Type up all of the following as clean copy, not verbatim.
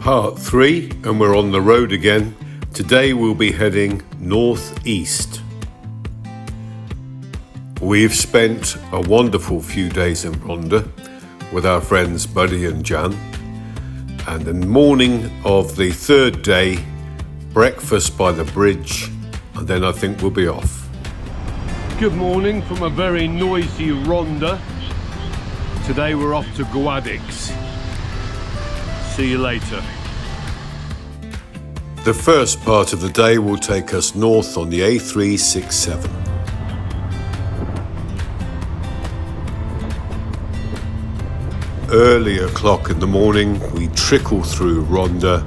Part 3, and we're on the road again. Today we'll be heading northeast. We've spent a wonderful few days in Ronda with our friends Buddy and Jan, and the morning of the third day, breakfast by the bridge, and then I think we'll be off. Good morning from a very noisy Ronda. Today we're off to Guadix. See you later. The first part of the day will take us north on the A367. Early o'clock in the morning, we trickle through Ronda,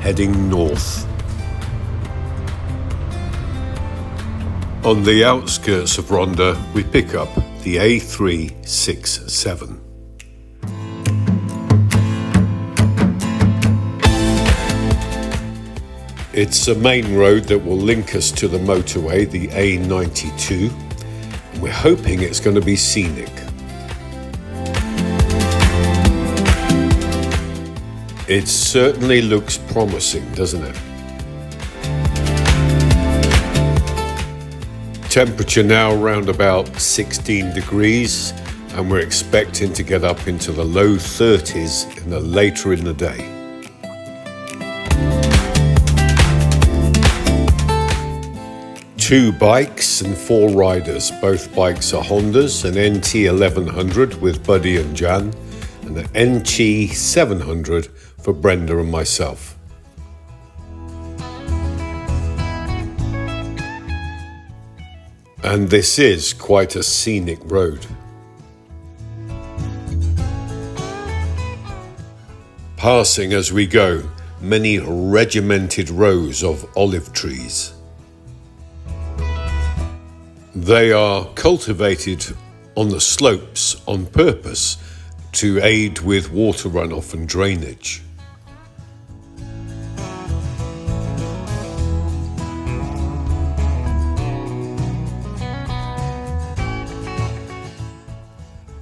heading north. On the outskirts of Ronda, we pick up the A367. It's a main road that will link us to the motorway, the A92, and we're hoping it's going to be scenic. It certainly looks promising, doesn't it? Temperature now around about 16 degrees, and we're expecting to get up into the low 30s later in the day. Two bikes and four riders. Both bikes are Hondas, an NT 1100 with Buddy and Jan, and an NT 700 for Brenda and myself. And this is quite a scenic road. Passing as we go, many regimented rows of olive trees. They are cultivated on the slopes on purpose to aid with water runoff and drainage.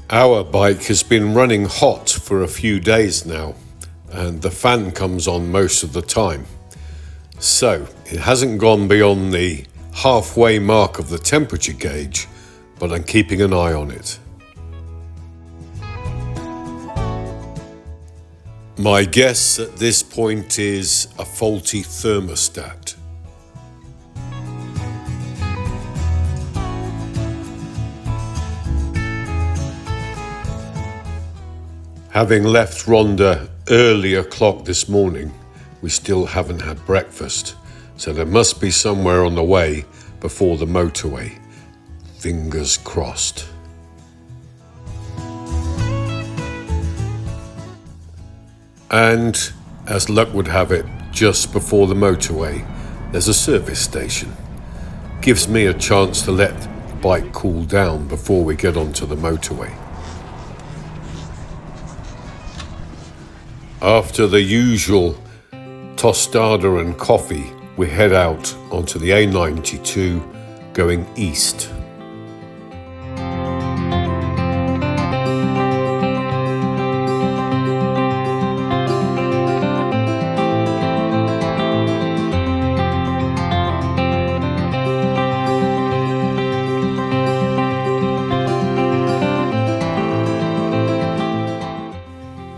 Our bike has been running hot for a few days now, and the fan comes on most of the time. So it hasn't gone beyond the halfway mark of the temperature gauge, but I'm keeping an eye on it. My guess at this point is a faulty thermostat. Having left Ronda early o'clock this morning, we still haven't had breakfast, so there must be somewhere on the way before the motorway. Fingers crossed. And as luck would have it, just before the motorway, there's a service station. Gives me a chance to let the bike cool down before we get onto the motorway. After the usual tostada and coffee, we head out onto the A92 going east.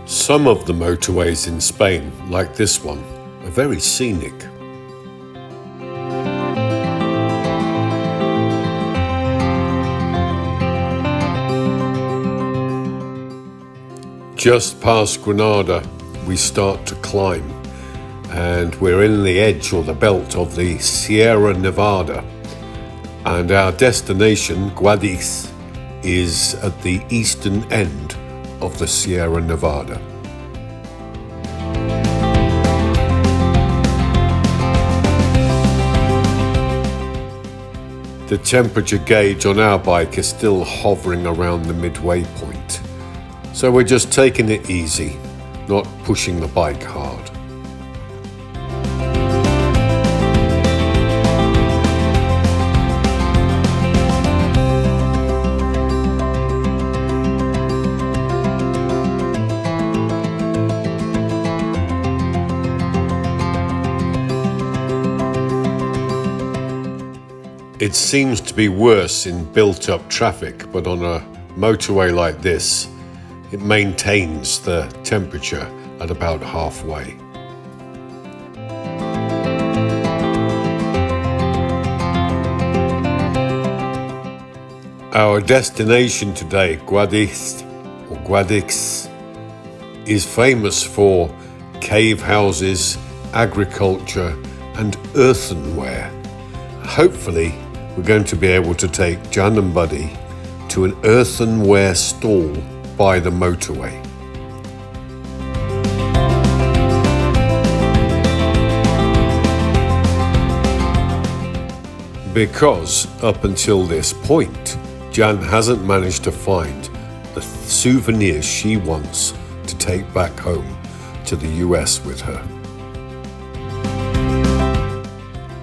Some of the motorways in Spain, like this one, are very scenic. Just past Granada, we start to climb, and we're in the edge or the belt of the Sierra Nevada, and our destination, Guadix, is at the eastern end of the Sierra Nevada. The temperature gauge on our bike is still hovering around the midway point, so we're just taking it easy, not pushing the bike hard. It seems to be worse in built-up traffic, but on a motorway like this, it maintains the temperature at about halfway. Our destination today, Guadix, is famous for cave houses, agriculture and earthenware. Hopefully we're going to be able to take Jan and Buddy to an earthenware stall by the motorway. Because up until this point, Jan hasn't managed to find the souvenirs she wants to take back home to the US with her.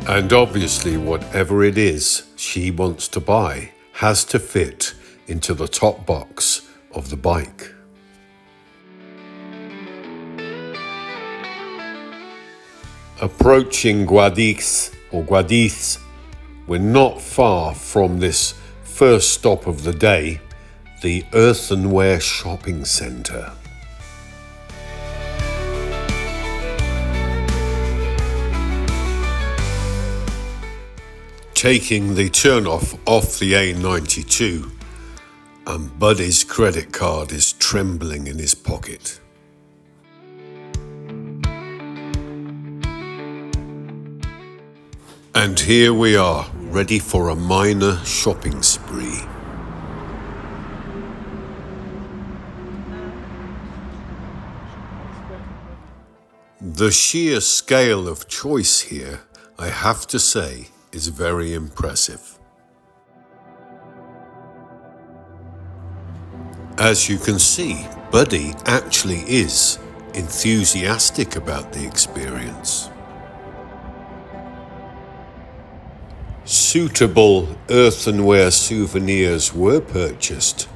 And obviously whatever it is she wants to buy has to fit into the top box of the bike. Approaching Guadix, we're not far from this first stop of the day, the Earthenware Shopping Centre. Taking the turnoff off the A92, and Buddy's credit card is trembling in his pocket. And here we are, ready for a minor shopping spree. The sheer scale of choice here, I have to say, is very impressive. As you can see, Buddy actually is enthusiastic about the experience. Suitable earthenware souvenirs were purchased,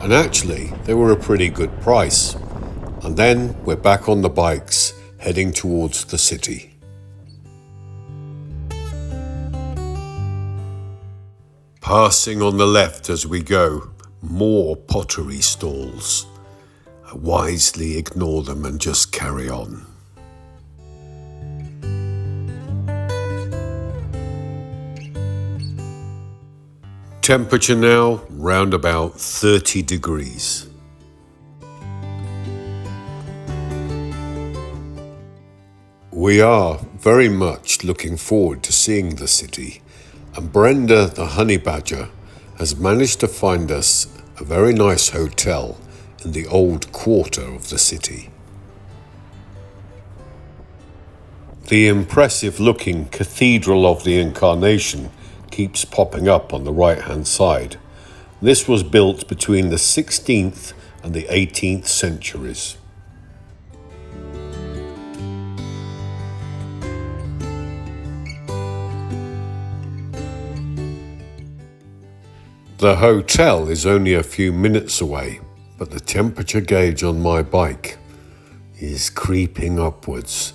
and actually they were a pretty good price. And then we're back on the bikes heading towards the city. Passing on the left as we go, more pottery stalls. I wisely ignore them and just carry on. Temperature now round about 30 degrees. We are very much looking forward to seeing the city, and Brenda the honey badger has managed to find us a very nice hotel in the old quarter of the city. The impressive looking Cathedral of the Incarnation keeps popping up on the right hand side. This was built between the 16th and the 18th centuries. The hotel is only a few minutes away, but the temperature gauge on my bike is creeping upwards,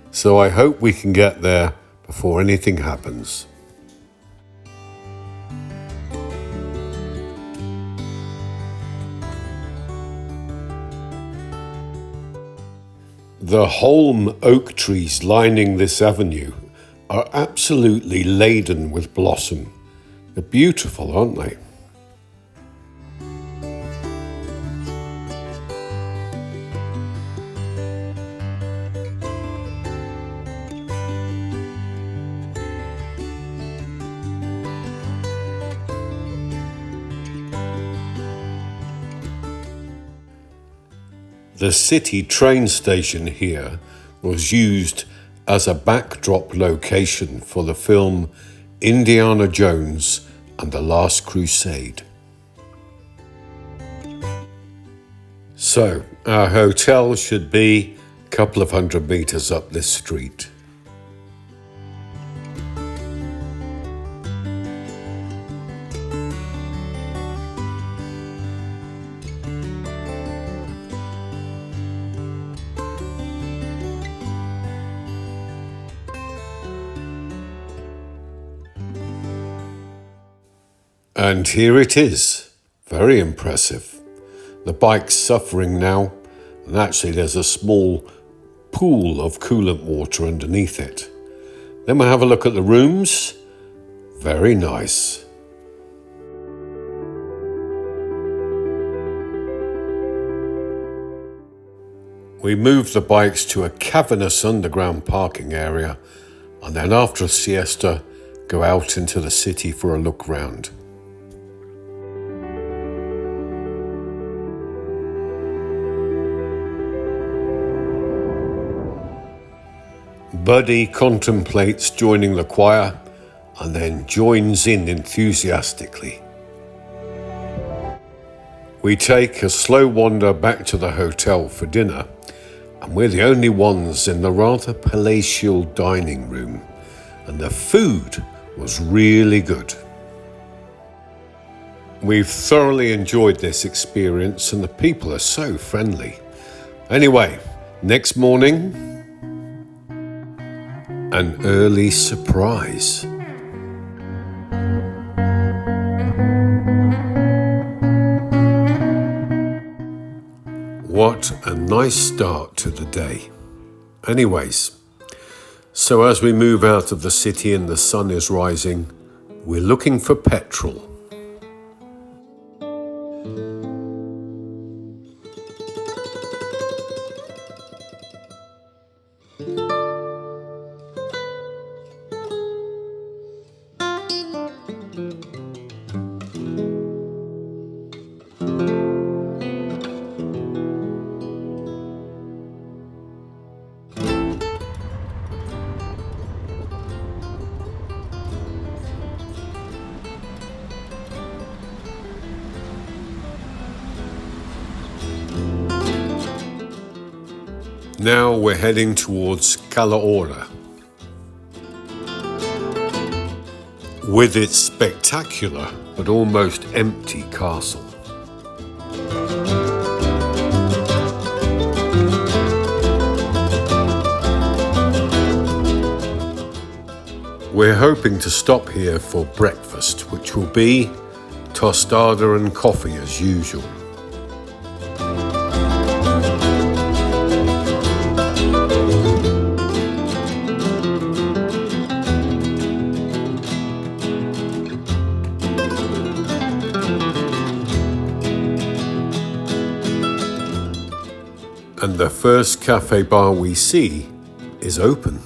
so I hope we can get there before anything happens. The holm oak trees lining this avenue are absolutely laden with blossom. They're beautiful, aren't they? The city train station here was used as a backdrop location for the film Indiana Jones and the Last Crusade. So, our hotel should be a couple of 100 meters up this street. And here it is. Very impressive. The bike's suffering now, and actually there's a small pool of coolant water underneath it. Then we'll have a look at the rooms. Very nice. We move the bikes to a cavernous underground parking area, and then after a siesta, go out into the city for a look round. Buddy contemplates joining the choir and then joins in enthusiastically. We take a slow wander back to the hotel for dinner, and we're the only ones in the rather palatial dining room, and the food was really good. We've thoroughly enjoyed this experience, and the people are so friendly. Anyway, next morning, an early surprise. What a nice start to the day. Anyways, so as we move out of the city and the sun is rising, we're looking for petrol. Now we're heading towards Calahorra. With its spectacular but almost empty castle. We're hoping to stop here for breakfast, which will be tostada and coffee as usual. And the first cafe bar we see is open.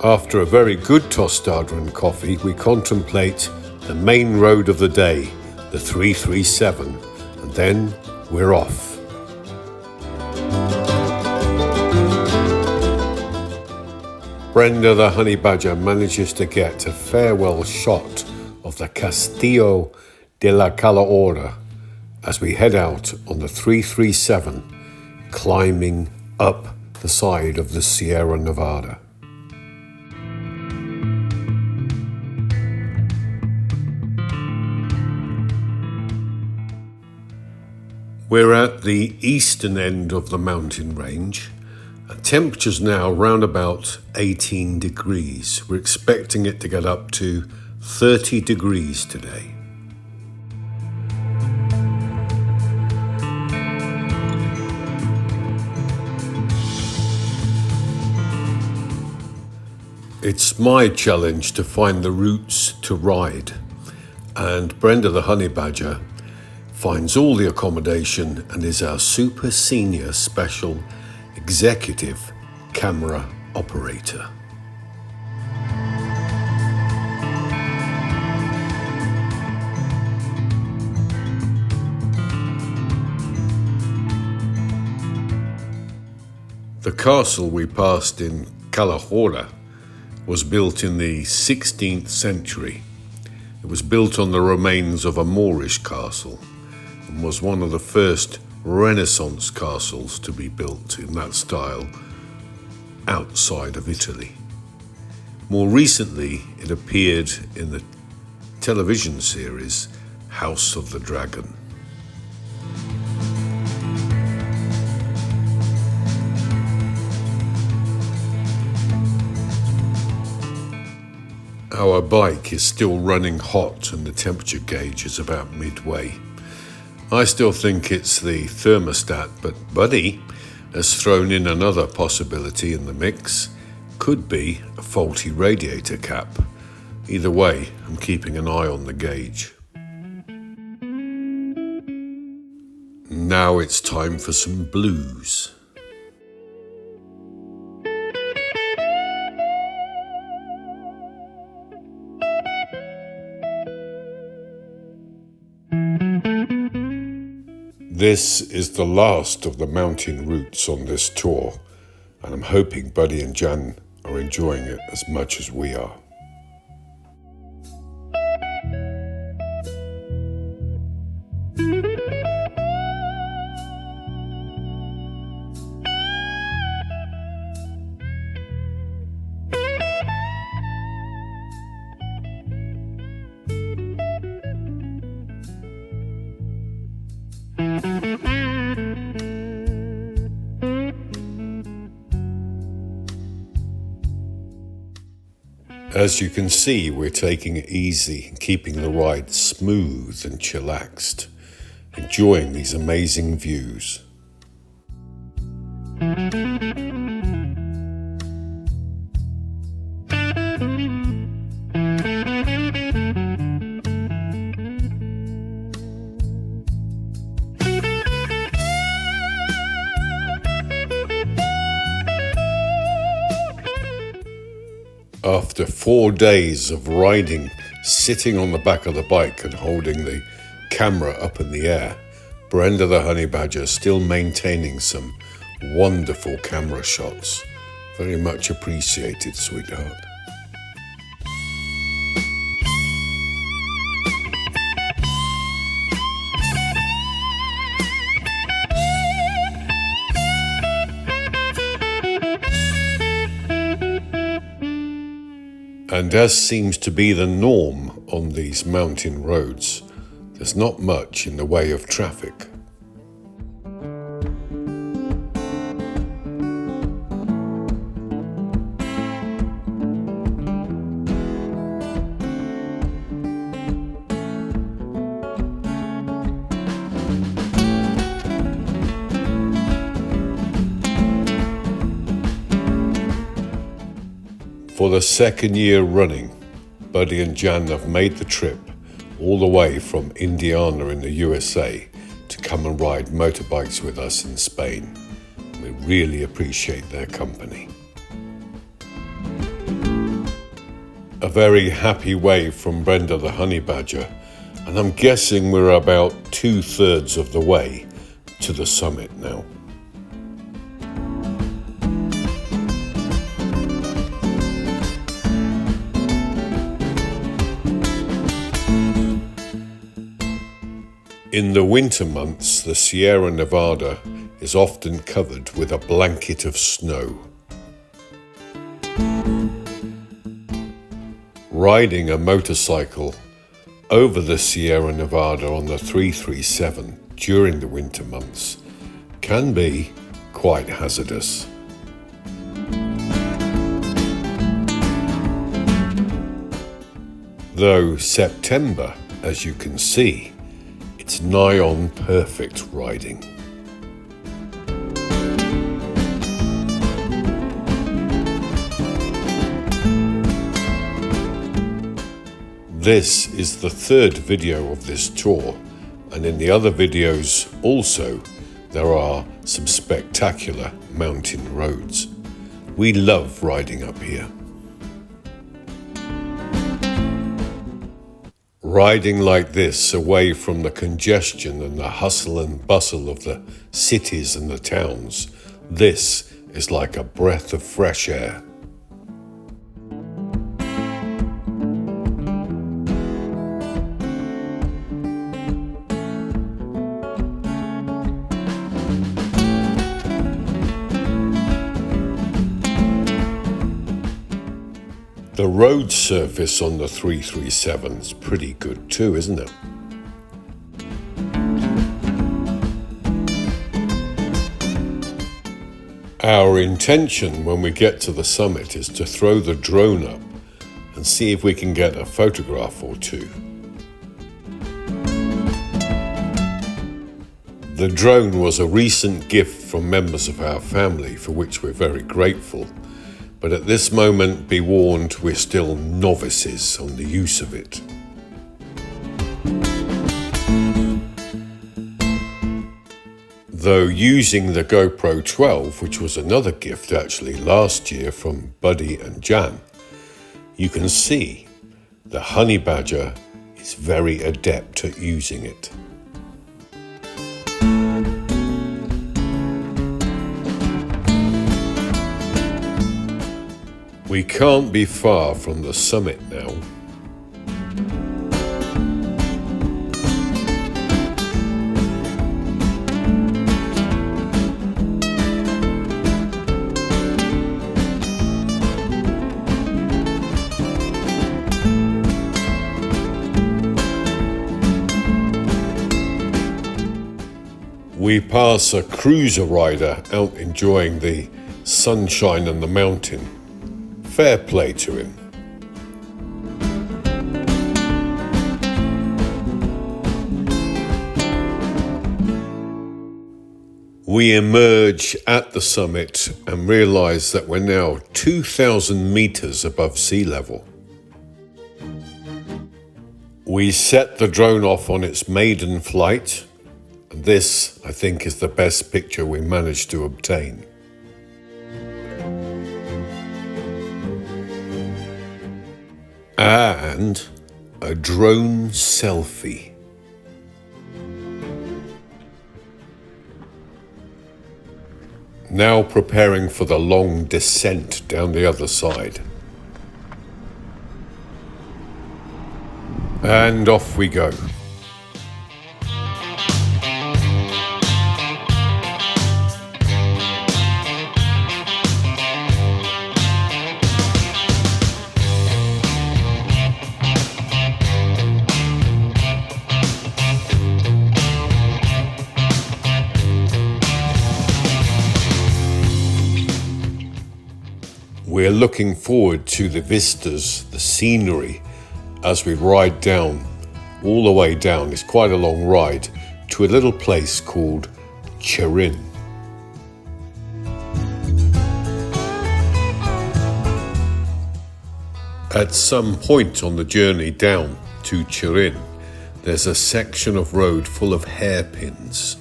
After a very good tostada and coffee, we contemplate the main road of the day, the 337, and then we're off. Brenda the honey badger manages to get a farewell shot of the Castillo de la Calahorra as we head out on the 337, climbing up the side of the Sierra Nevada. We're at the eastern end of the mountain range. Temperature's now around about 18 degrees. We're expecting it to get up to 30 degrees today. It's my challenge to find the routes to ride, and Brenda the honey badger finds all the accommodation and is our super senior special executive camera operator. The castle we passed in Calahorra was built in the 16th century. It was built on the remains of a Moorish castle and was one of the first Renaissance castles to be built in that style outside of Italy. More recently, it appeared in the television series House of the Dragon. Our bike is still running hot and the temperature gauge is about midway. I still think it's the thermostat, but Buddy has thrown in another possibility in the mix. Could be a faulty radiator cap. Either way, I'm keeping an eye on the gauge. Now it's time for some blues. This is the last of the mountain routes on this tour, and I'm hoping Buddy and Jan are enjoying it as much as we are. As you can see, we're taking it easy and keeping the ride smooth and chillaxed, enjoying these amazing views. After 4 days of riding, sitting on the back of the bike and holding the camera up in the air, Brenda the honey badger still maintaining some wonderful camera shots. Very much appreciated, sweetheart. And as seems to be the norm on these mountain roads, there's not much in the way of traffic. For the second year running, Buddy and Jan have made the trip all the way from Indiana in the USA to come and ride motorbikes with us in Spain. We really appreciate their company. A very happy wave from Brenda the honey badger, and I'm guessing we're about 2/3 of the way to the summit now. In the winter months, the Sierra Nevada is often covered with a blanket of snow. Riding a motorcycle over the Sierra Nevada on the 337 during the winter months can be quite hazardous. Though September, as you can see, it's nigh on perfect riding. This is the third video of this tour, and in the other videos also there are some spectacular mountain roads. We love riding up here. Riding like this, away from the congestion and the hustle and bustle of the cities and the towns, this is like a breath of fresh air. The road surface on the 337 is pretty good too, isn't it? Our intention when we get to the summit is to throw the drone up and and see if we can get a photograph or two. The drone was a recent gift from members of our family, for which we're very grateful, but at this moment, be warned, we're still novices on the use of it. Though using the GoPro 12, which was another gift actually last year from Buddy and Jan, you can see the honey badger is very adept at using it. We can't be far from the summit now. We pass a cruiser rider out enjoying the sunshine and the mountain. Fair play to him. We emerge at the summit and realise that we're now 2,000 metres above sea level. We set the drone off on its maiden flight, and this, I think, is the best picture we managed to obtain. And a drone selfie. Now preparing for the long descent down the other side. And off we go. We're looking forward to the vistas, the scenery, as we ride down, all the way down. It's quite a long ride to a little place called Chirin. At some point on the journey down to Chirin, there's a section of road full of hairpins.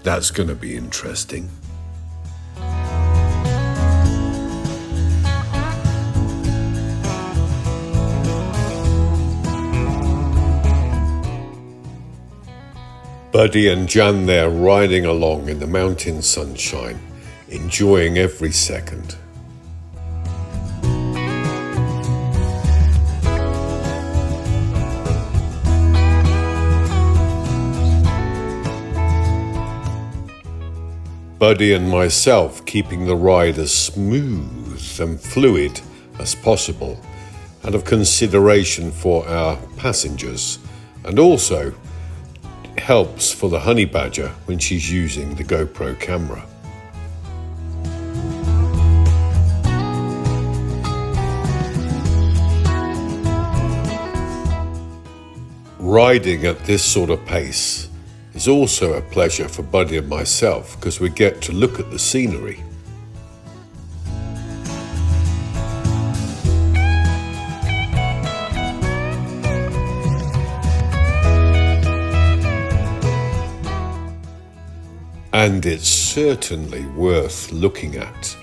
That's going to be interesting. Buddy and Jan there riding along in the mountain sunshine, enjoying every second. Buddy and myself keeping the ride as smooth and fluid as possible, out of consideration for our passengers, and also helps for the honey badger when she's using the GoPro camera. Riding at this sort of pace is also a pleasure for Buddy and myself because we get to look at the scenery. And it's certainly worth looking at.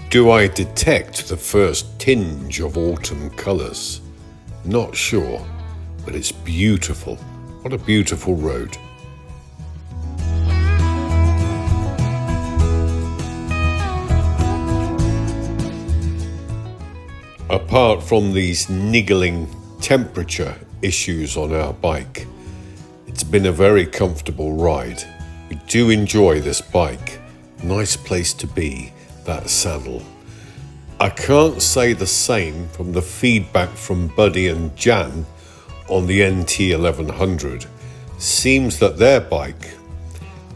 Do I detect the first tinge of autumn colours? Not sure, but it's beautiful. What a beautiful road. Apart from these niggling temperature issues on our bike, it's been a very comfortable ride. We do enjoy this bike. Nice place to be, that saddle. I can't say the same from the feedback from Buddy and Jan on the NT 1100 seems that their bike,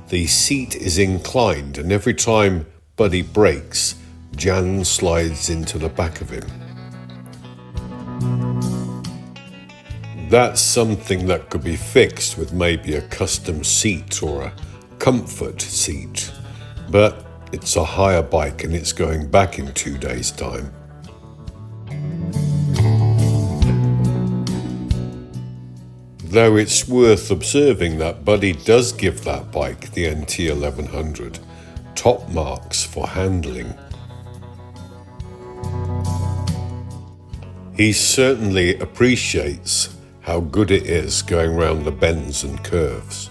the seat is inclined, and every time Buddy brakes, Jan slides into the back of him. That's something that could be fixed with maybe a custom seat or a comfort seat, but it's a hire bike and it's going back in 2 days' time. Though it's worth observing that Buddy does give that bike, the NT 1100, top marks for handling. He certainly appreciates how good it is going round the bends and curves.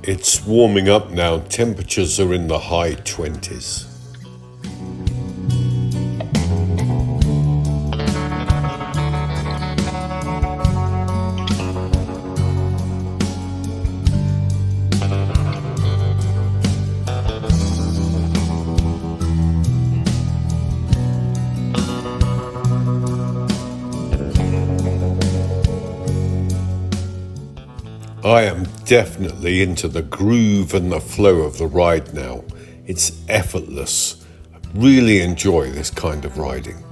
It's warming up now, temperatures are in the high 20s. I am definitely into the groove and the flow of the ride now. It's effortless. I really enjoy this kind of riding.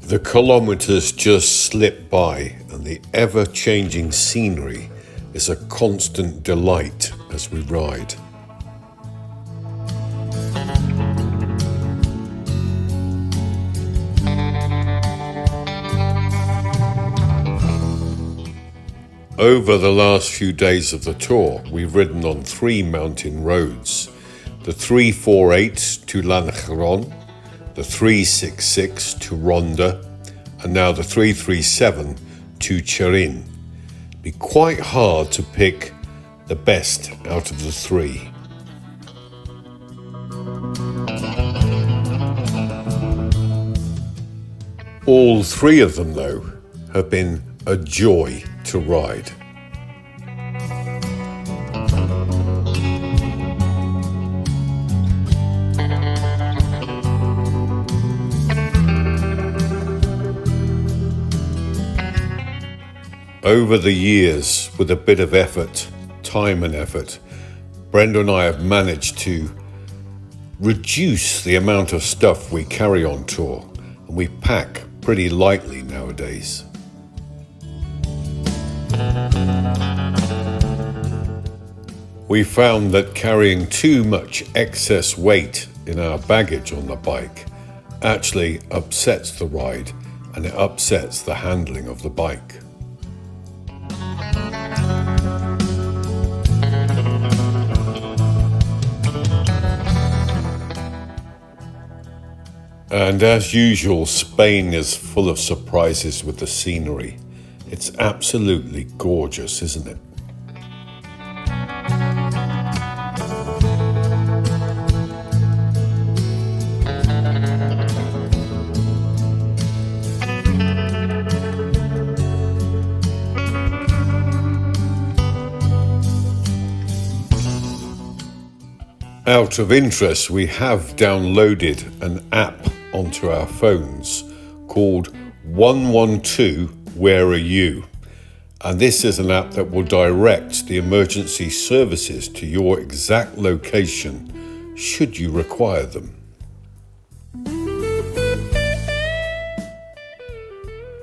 The kilometers just slip by, and the ever-changing scenery is a constant delight as we ride. Over the last few days of the tour, we've ridden on 3 mountain roads: the 348 to Langeron, the 366 to Ronda, and now the 337 to Turin. It'd be quite hard to pick the best out of the 3. All 3 of them, though, have been a joy to ride. Over the years, with a bit of effort, time and effort, Brenda and I have managed to reduce the amount of stuff we carry on tour, and we pack pretty lightly nowadays. We found that carrying too much excess weight in our baggage on the bike actually upsets the ride, and it upsets the handling of the bike. And as usual, Spain is full of surprises with the scenery. It's absolutely gorgeous, isn't it? Out of interest, we have downloaded an app onto our phones called 112 Where Are You? And this is an app that will direct the emergency services to your exact location should you require them.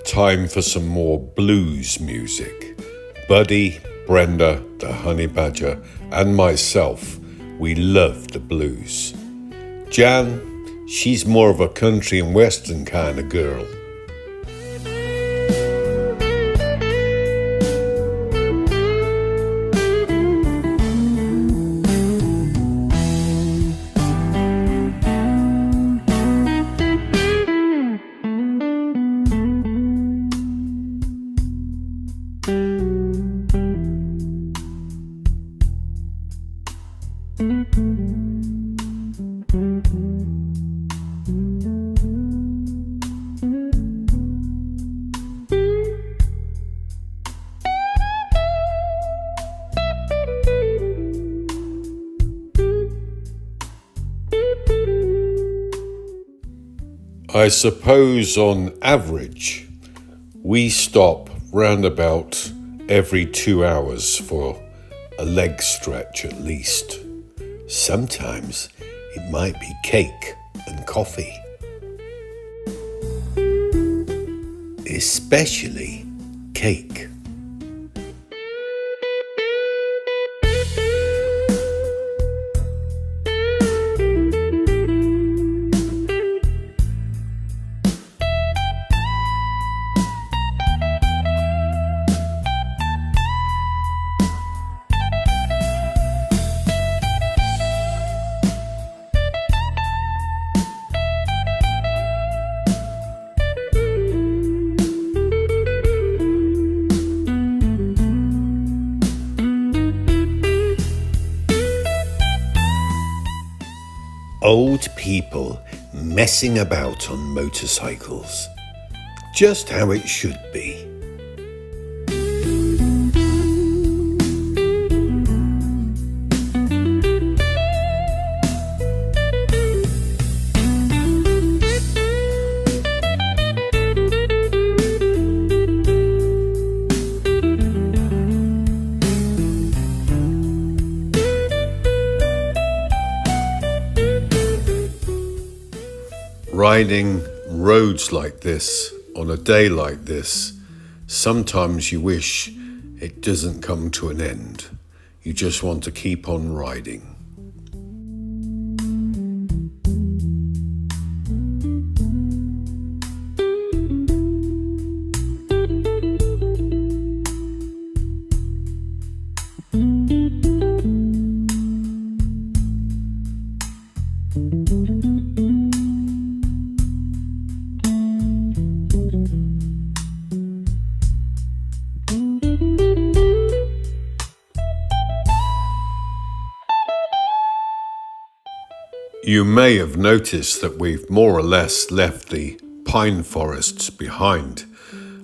Time for some more blues music. Buddy, Brenda, the Honey Badger, and myself, we love the blues. Jan, she's more of a country and western kind of girl. I suppose on average, we stop round about every 2 hours for a leg stretch at least. Sometimes it might be cake and coffee. Especially cake. Old people messing about on motorcycles. Just how it should be. Riding roads like this, on a day like this, sometimes you wish it doesn't come to an end. You just want to keep on riding. You may have noticed that we've more or less left the pine forests behind,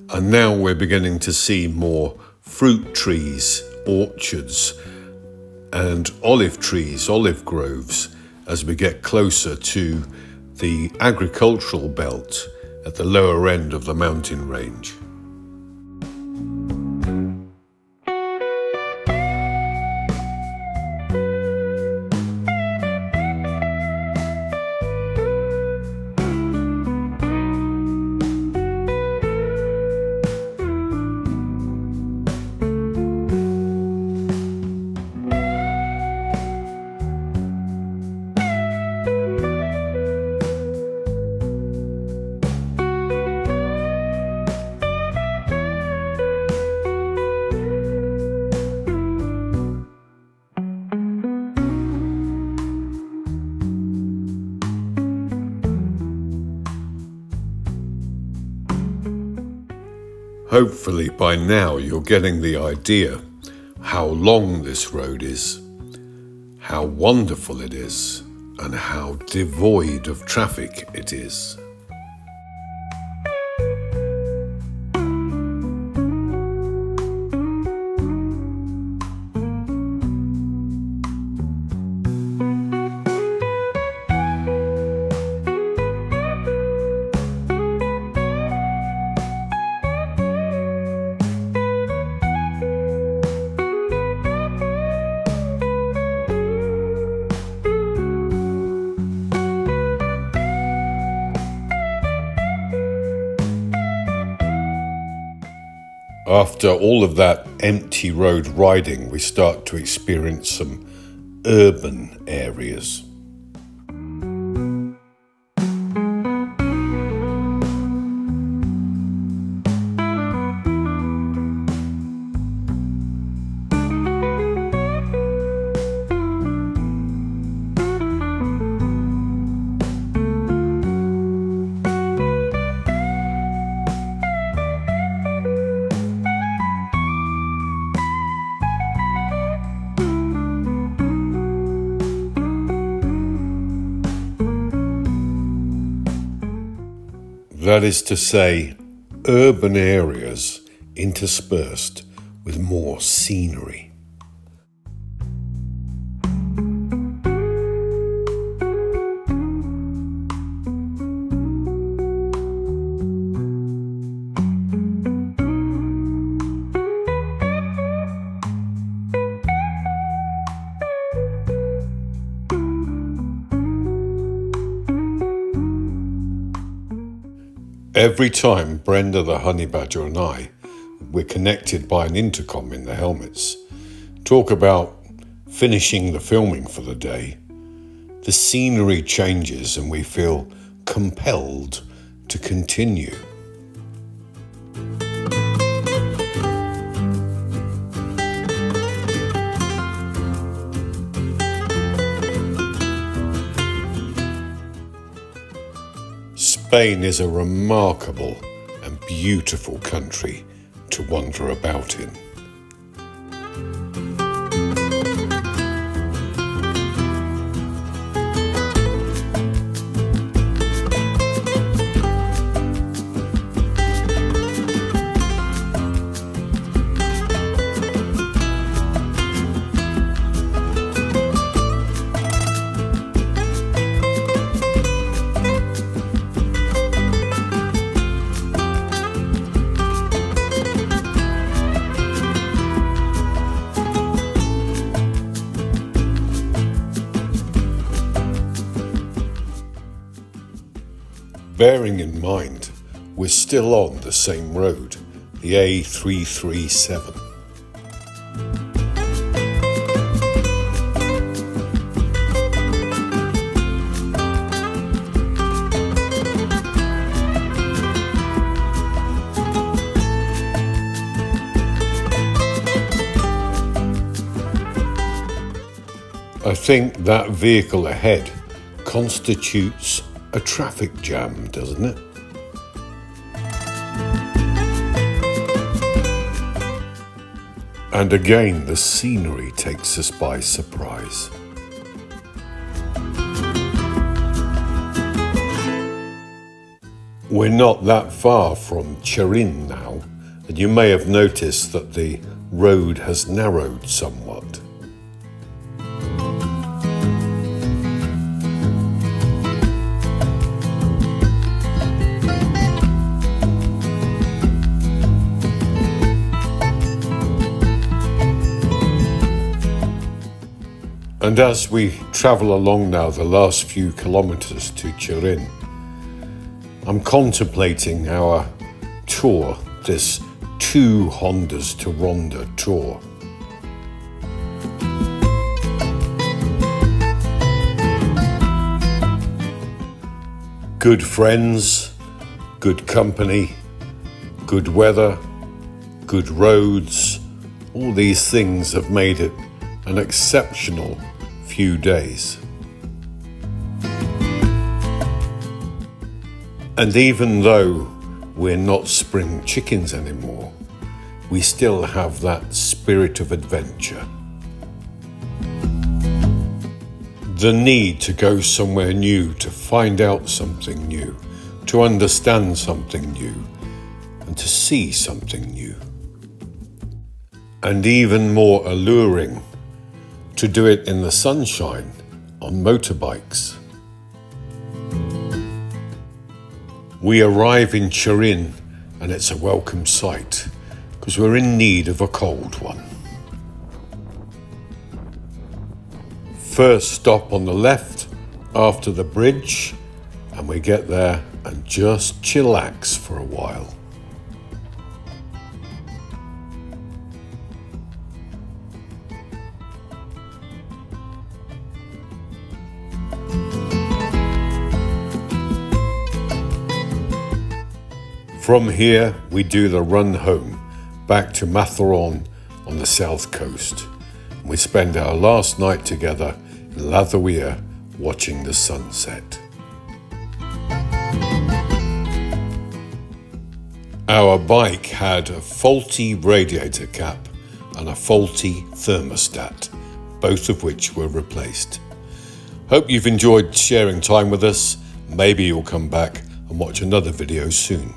and now we're beginning to see more fruit trees, orchards, and olive trees, olive groves, as we get closer to the agricultural belt at the lower end of the mountain range. Hopefully by now you're getting the idea how long this road is, how wonderful it is, and how devoid of traffic it is. After all of that empty road riding, we start to experience some urban areas. That is to say, urban areas interspersed with more scenery. Every time Brenda the honey badger and we're connected by an intercom in the helmets, talk about finishing the filming for the day, the scenery changes and we feel compelled to continue. Spain is a remarkable and beautiful country to wander about in. Bearing in mind, we're still on the same road, the A337. I think that vehicle ahead constitutes a traffic jam, doesn't it? And again, the scenery takes us by surprise. We're not that far from Turin now, and you may have noticed that the road has narrowed somewhat. And as we travel along now the last few kilometres to Turin, I'm contemplating our tour, this 2 Hondas to Ronda tour. Good friends, good company, good weather, good roads, all these things have made it an exceptional few days. And even though we're not spring chickens anymore, we still have that spirit of adventure. The need to go somewhere new, to find out something new, to understand something new, and to see something new. And even more alluring, to do it in the sunshine on motorbikes. We arrive in Turin and it's a welcome sight because we're in need of a cold one. First stop on the left after the bridge, and we get there and just chillax for a while. From here, we do the run home, back to Matheron on the south coast. We spend our last night together in La Deauville watching the sunset. Our bike had a faulty radiator cap and a faulty thermostat, both of which were replaced. Hope you've enjoyed sharing time with us. Maybe you'll come back and watch another video soon.